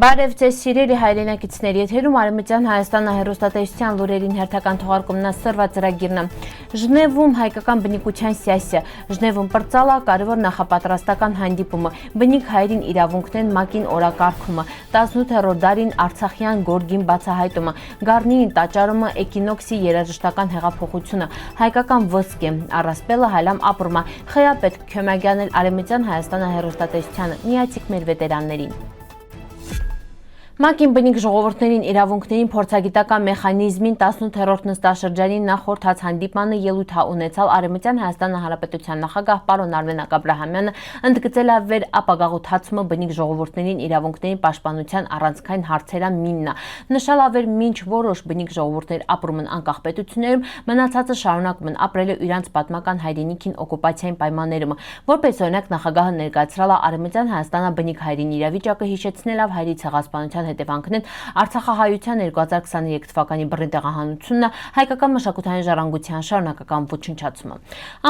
Բարև ձեզ սիրելի հայրենակիցներ, եթերում Արևմտյան Հայաստանը հեռուստատեսության լուրերին հերթական թողարկումն է սրված ծրագիրն է։ Ժնևում հայկական բնիկության սյասը, Ժնևում պրծալա կարևոր նախապատրաստական հանդիպումը, բնիկ հայրին իրավունքներն ՄԱԿ-ին օրակարգումը, 18-րդ դարին Արցախյան գորգին բացահայտումը, Գառնիին տաճարումը, էկինոքսի երաժշտական հեղափոխությունը, հայկական ոսկե, առասպելը հայլամ ապրումը, Խեյապետ Քյոմագյանն էլ Արևմտյան Հայաստանը հեռուստատեսությանը, միացիք մեր վետերաններին։ ՄԱԿ-ին բնիկ ժողովուրդներին իրավունքներին փորձագիտական մեխանիզմին 18-րդ նստաշրջանի նախորդած հանդիպմանը ելույթ ունեցալ Արևմտյան Հայաստան Հանրապետության նախագահ պարոն Արմեն Աբրահամյանը, ընդգծել է վեր ապագաղութացումը բնիկ ժողովուրդներին իրավունքներին պաշտպանության առանցքային հարցերամինն է, նշել ավեր մինչ որոշ բնիկ ժողովուրդներ ապրում են անկախ պետություններում, մնացածը շարունակում են ապրել իրանց պատմական հայրենիքին օկուպացիային պայմաններում, որպես օրինակ նախագահը ներկայացրել է Արևմտյան Հայաստանը բնիկ հայրենի իրավիճակը, հիշեցնելով հայերի ցեղասպանության հետևանքն Արցախահայության 2023 թվականի բռնի տեղահանությունն, հայկական մշակութային ժառանգության շարունակական ոչնչացումը։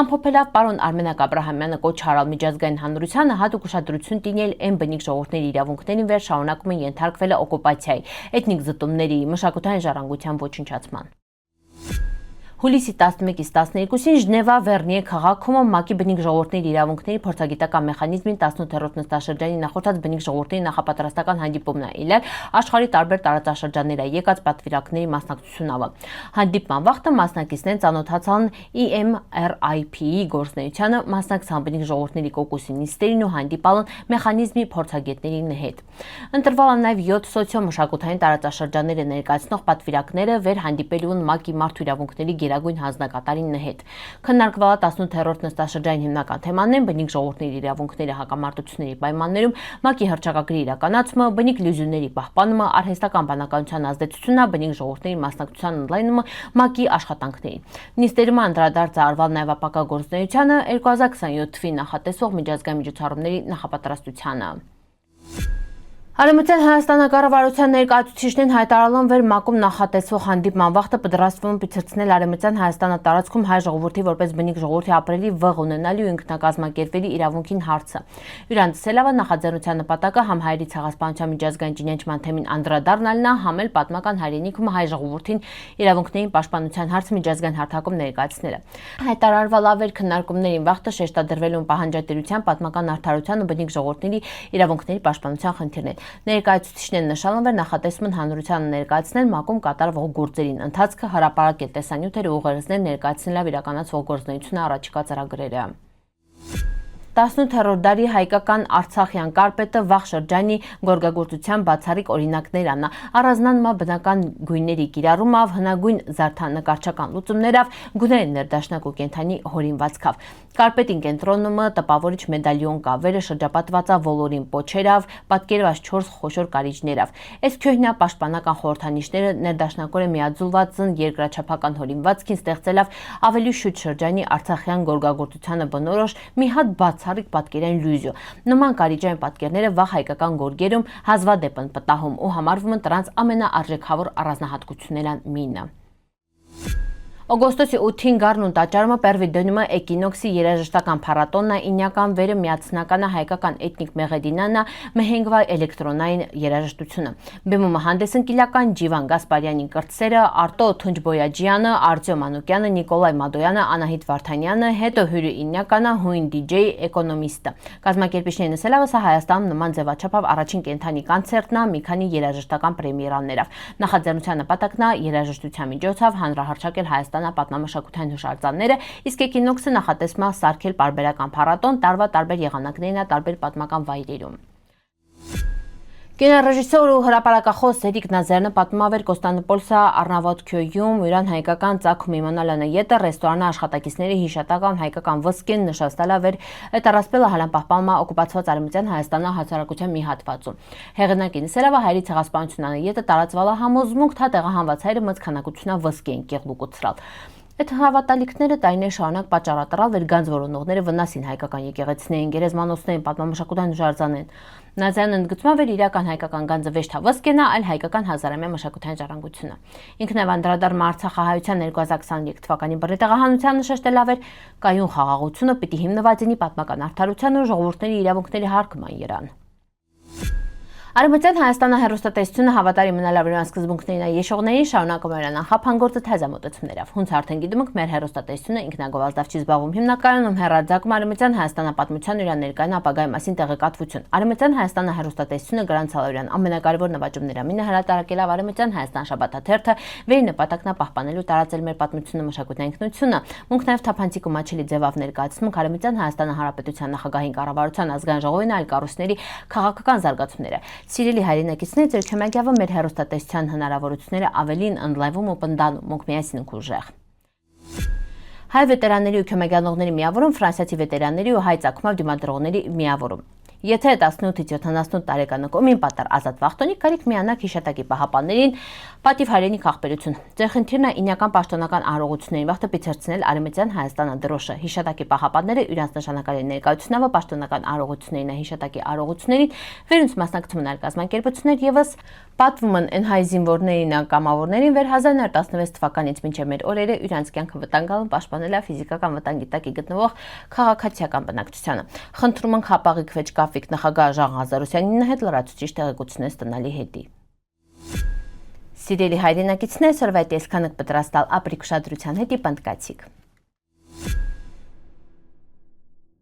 Ամփոփելով պարոն Արմեն Աբրահամյանը կոչ արալ միջազգային հանրությանը հատուկ ուշադրություն դինել այն բնիկ ժողովուրդների իրավունքներին վեր շարունակում են ենթարկվել օկուպացիայի, էթնիկ զտումների, մշակութային ժառանգության ոչնչացման։ Հուլիսի 11-ից 12-ին Ժնևա Վերնիե քաղաքում ՄԱԿ-ի բնիկ ժողովուրդների իրավունքների փորձագիտական մեխանիզմին 18-րդ նստաշրջանի նախորդած բնիկ ժողովուրդների նախապատրաստական հանդիպումն է ելել աշխարհի տարբեր տարածաշրջաններ եկած պատվիրակների մասնակցությունով։ Հանդիպման վաղտը մասնակիցներն ծանոթացան EMRIP-ի գործունեությանը, մասնակցան բնիկ ժողովուրդների կոկուսի նիստերին ու հանդիպալն մեխանիզմի փորձագետների հետ։ Ընտրվել են նաև 7 սոցիո-մշակութային տարածաշրջանները ներկայացնող պատվիրակները վեր հանդիպելու են ՄԱԿ-ի մարդու իրավունքների գերագույն հանձնակատարին հետ։ Քննարկվել է 18-րդ նստաշրջանի հիմնական թեմաներն բնիկ ժողովուրդների իրավունքների հակամարտությունների պայմաններում, ՄԱԿ-ի հռչակագրի իրականացումը, բնիկ լիզուների պահպանումը, արհեստական բանականության ազդեցությունը, բնիկ ժողովուրդների մասնակցության ընդլայնումը, ՄԱԿ-ի աշխատանքներին։ Նիստերում անդրադարձ է արվել նաև ապագա գործունեությանը, 2027 թվին նախատեսվող միջազգային միջոցառումների նախապատրաստությանը։ Արևմտյան Հայաստանը կառավարության ներկայացուցիչներն հայտարարել վեր ՄԱԿ-ում նախատեսվող հանդիպման վաղտը պատրաստվում փիցրցնել Արևմտյան Հայաստանը տարածքում հայ ժողովրդի որպես բնիկ ժողովրդի ապրելի վղ ունենալու ու ինքնակազմակերպելի իրավունքին հարցը։ Իրանց ցելավը նախաձեռնության նպատակը համ հայերի ցեղասպանության միջազգային ճանաչման թեմին անդրադառնալն է, համ էլ պատմական հայրենիքում հայ ժողովրդին իրավունքներին պաշտպանության հարցը միջազգային հարթակում ներկայացնելը։ Հայտարարվել ավեր քննարկումներին վաղտը շեշտադրվելու պահանջատիրության, պատմական արդարության ու բնիկ ժողովրդների իրավունքների պաշտպանության խնդիրներ։ Ներկայացուցիչներն նշել են, որ նախատեսում են հանրությանը ներկայացնել ՄԱԿ-ում կատարվող գործերին ընթացքը, հրապարակել տեսանյութեր ու ուղերձներ ներկայացնելով իրականացվող գործունեությունը առաջիկա ծրագրերը։ 18-րդ դարի հայկական Արցախյան կարպետը վաղ շրջանի գորգագործության բացառիկ օրինակներն է, առանձնանում է բնական գույների կիրառումով, հնագույն զարդանկարչական լուծումներով, գունային ներդաշնակ ու կենդանի հորինվածքով։ Կարպետին կենտրոնումը տպավորիչ մեդալիոն կա, վերը շրջապատված է ոլորին պոչերով, պատկերված 4 խոշոր կարիճներով։ Այս քյոհնյա պաշտպանական խորհրդանիշները ներդաշնակորեն միաձուլված են երկրաչափական հորինվածքին, ստեղծելով ավելի շուտ շրջանի արցախյան գորգագործությանը բնորոշ մի հատ բացառիկ պատկերային լյուզիո։ Նման կարիճային պատկերները վաղ հայկական գորգերում հազվադեպ են պտահում ու համարվում են դրանց ամենաարժեքավոր առանձնահատկություններն մինը։ Օգոստոսի 8-ին Գառնուն տաճարումը պերվի դնում է էկինոքսի երաժշտական փառատոնն է, ինյական վերը միացնականը հայկական էթնիկ մեղեդինանա մեհենգվա էլեկտրոնային երաժշտությունը։ Բեմումը հանդես են կիլական Ջիվան Գասպարյանի կրտսերը, Արտո Թունջբոյաջյանը, Արտյոմ Անուկյանը, Նիկոլայ Մադոյանը, Անահիտ Վարդանյանը, հետո հյուրի ինյականը հույն DJ էկոնոմիստը։ Կազմակերպիչներն ասելով, սա Հայաստանում նման ձևաչափով առաջին կենթանի կոնցերտն է մի քանի երաժշտական պրեմիերաներով։ Նախաձեռնության նպատակն է երաժշտության միջոցով հանրահռչակել Հայաստան պատմամշակութային հուշարձանները, իսկ էկինոքսը նախատեսվում է սարքել պարբերական փառատոն տարվա տարբեր եղանակներն տարբեր պատմական վայրերում։ Կինոռեժիսոր ու հրապարակախոս Սերիկ Նազարյանը պատմում էր Կոստանդնուպոլսի Առնավոտ-Քյոյում իրան հայկական ծագում իմանալանը յետը ռեստորանի աշխատակիցների հիշատական հայկական ոսկին նշաստալա վեր տարասպելը հալան պահպանումա օկուպացված Արևմտյան Հայաստանը հասարակության մի հատվածում։ Հեղինակին սելավը հայերի ցեղասպանությունն յետը տարածվալա համոզմունք թա տեղահանված հայերը մեծ քանակությունա ոսկի են կեղլուկուցրալ։ Այդ հավատալիքները տարիներ շարունակ պատճառատրալ վեր գանձ որոնողները վնասին հայկական եկեղեցիներին, գերեզմանոցներին, պատմամշակութային հուշարձաններին։ Նազարյանը ընդգծում էր իրական հայկական գանձը ոչ թե ոսկեն է, այլ հայկական հազարամյա մշակութային ժառանգությունը։ Ինքն էլ անդրադառնում Արցախահայության 2023 թվականի բռնի տեղահանությանը շեշտելով էր կայուն խաղաղությունը պիտի հիմնված լինի պատմական արդարության ու ժողովուրդների իրավունքների հարգման երան։ Արևմտյան Հայաստանը հեռուստատեսությունը հավատարիմ մնալով իրան սկզբունքներին եշողներին շարունակում էր նախապանգործը թեզամոտեցումներով։ Հունց արդեն գիտում եք, մեր հեռուստատեսությունը ինքնագովազդավ չի զբաղվում հիմնականում հեռարձակում Արևմտյան Հայաստանապատմության իրան ներկայուն ապագայի մասին տեղեկատվություն։ Արևմտյան Հայաստանը հեռուստատեսությունը գրանցել իրան ամենակարևոր նվաճումների մինը հրատարակելով Արևմտյան Հայաստան շաբաթաթերթը, վերի նպատակն է պահպանելու տարածել մեր պատմությունը, մշակութային ինքնությունը, մունք նաև թափանցիկ ու մաչելի ձևով ներկայացնում Արևմտյան Հայաստանը Հանրապետության նախագահային կառավարության ազգային ժողովին այլ կառույցների քաղաքական զարգացումները։ Սիրելի հայրենակիցներ, ձեր քեմագյավը մեր հեռուստատեսության հնարավորությունները ավելին ընդլայնվում ու պնդանում, մոնք միասին ենք ուժեղ։ Հայ վետերանների ու քեմագյանողների միավորում, ֆրանսիացի վետերանների ու հայ ծագումով դիմադրողների միավորում։ Եթե 18-ից 78 տարեկան կոմին պատար ազատ վախտոնի կարիք միանակ հիշատակի պահապաններին պատիվ հայրենիք ախպերություն։ Ձեր խնդիրն է ինական պաշտոնական արարողություններին վախտապիցերցնել Արևմտյան Հայաստանը դրոշը։ Հիշատակի պահապանները իրանց նշանակալի ներկայությունով պաշտոնական արարողություններին հիշատակի արարողություններին վերոնց մասնակցում են կազմակերպություններ եւս պատվում են հայ զինվորներին կամավորներին վեր 1916 թվականից մինչև մեր օրերը իրանց կյանքը վտանգալում պաշտպանել ֆիզիկական վտանգի տակ գտնվող քաղաքացիական բնակչությանը։ Խնդրում ենք հապաղիկ վեճ կապիկ նախագահ Ժան Ղազարոսյանին հետ լրացուցիչ տեղեկություններ ստանալի հետի։ Սիրելի հայրենակիցներ, սորվայտ այսքանը պատրաստալ ապրիկ ուշադրության հետի պնդկացիք։